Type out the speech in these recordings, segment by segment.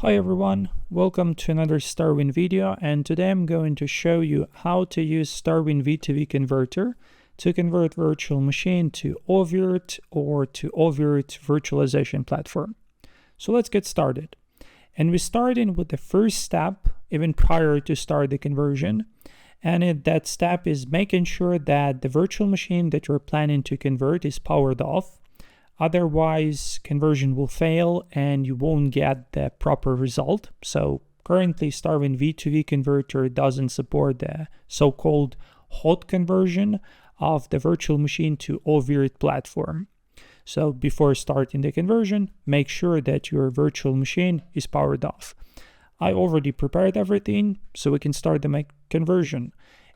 Hi everyone, welcome to another StarWind video, and today I'm going to show you how to use StarWind V2V Converter to convert virtual machine to oVirt or to oVirt virtualization platform. So let's get started. And we start in with the first step, even prior to start the conversion. And that step is making sure that the virtual machine that you're planning to convert is powered off. Otherwise, conversion will fail and you won't get the proper result. So currently, StarWind V2V Converter doesn't support the so-called hot conversion of the virtual machine to oVirt platform. So before starting the conversion, make sure that your virtual machine is powered off. I already prepared everything, so we can start the conversion.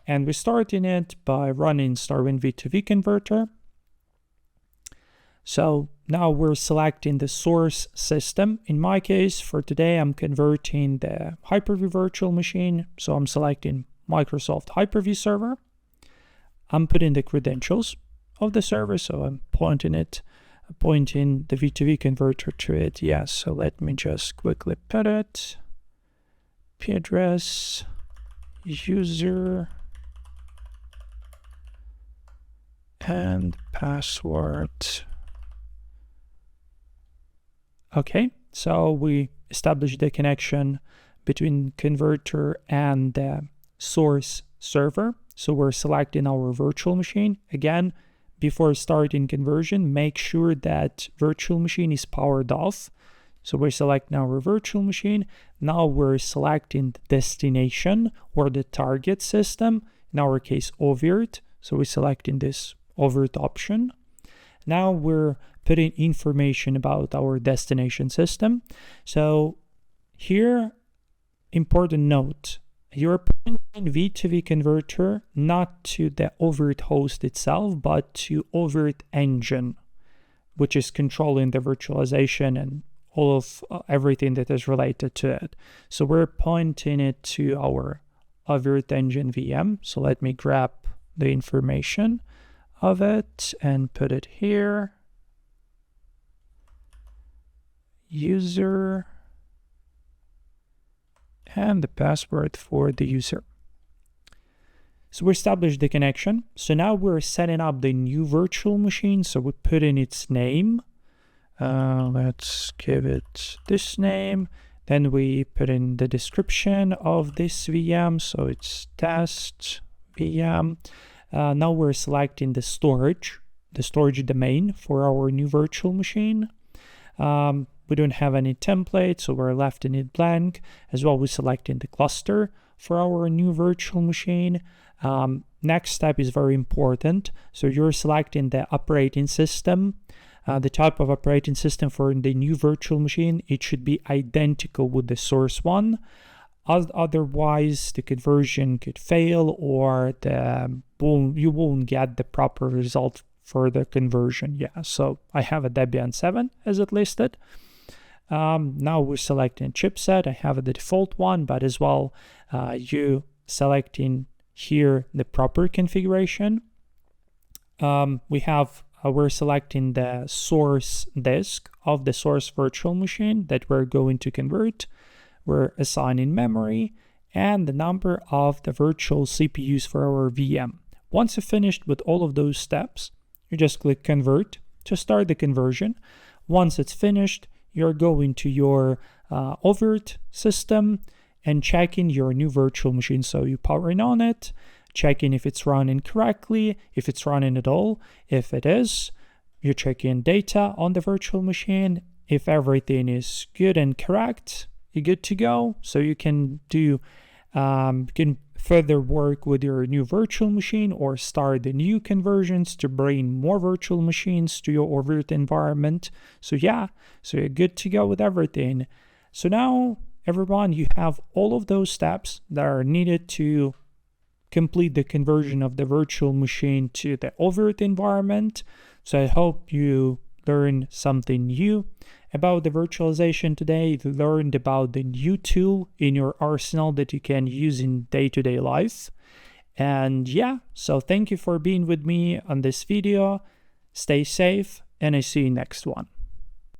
And we're starting it by running StarWind V2V Converter. So now we're selecting the source system. In my case, for today, I'm converting the Hyper-V virtual machine. So I'm selecting Microsoft Hyper-V server. I'm putting the credentials of the server. So I'm pointing the V2V converter to it. Yes. So let me just quickly put it. IP address, user, and password. Okay, so we established the connection between converter and the source server. So we're selecting our virtual machine. Again, before starting conversion, make sure that virtual machine is powered off. So we're selecting our virtual machine. Now we're selecting the destination or the target system, in our case, oVirt. So we're selecting this oVirt option. Now we're putting information about our destination system. So here, important note, you're pointing V2V converter not to the oVirt host itself, but to oVirt engine, which is controlling the virtualization and all of everything that is related to it. So we're pointing it to our oVirt engine VM. So let me grab the information of it and put it here. User and the password for the user. So we established the connection. So now we're setting up the new virtual machine. So we put in its name. Let's give it this name. Then we put in the description of this VM. So it's test VM. Now we're selecting the storage domain for our new virtual machine. We don't have any template, so we're lefting it blank. As well, we're selecting the cluster for our new virtual machine. Next step is very important. So you're selecting the operating system. The type of operating system for the new virtual machine, it should be identical with the source one. Otherwise, the conversion could fail or you won't get the proper result for the conversion. Yeah, so I have a Debian 7 as it listed. Now we're selecting chipset. I have the default one, but as well, you selecting here the proper configuration. We're selecting the source disk of the source virtual machine that we're going to convert. We're assigning memory and the number of the virtual CPUs for our VM. Once you've finished with all of those steps, you just click convert to start the conversion. Once it's finished, you're going to your oVirt system and checking your new virtual machine. So you're powering on it, checking if it's running correctly, if it's running at all. If it is, you're checking data on the virtual machine. If everything is good and correct, you're good to go. So you can can further work with your new virtual machine or start the new conversions to bring more virtual machines to your oVirt environment. So yeah, so you're good to go with everything. So now, everyone, you have all of those steps that are needed to complete the conversion of the virtual machine to the oVirt environment. So I hope you learned something new about the virtualization today. You learned about the new tool in your arsenal that you can use in day-to-day life. And yeah, so thank you for being with me on this video. Stay safe, and I see you next one.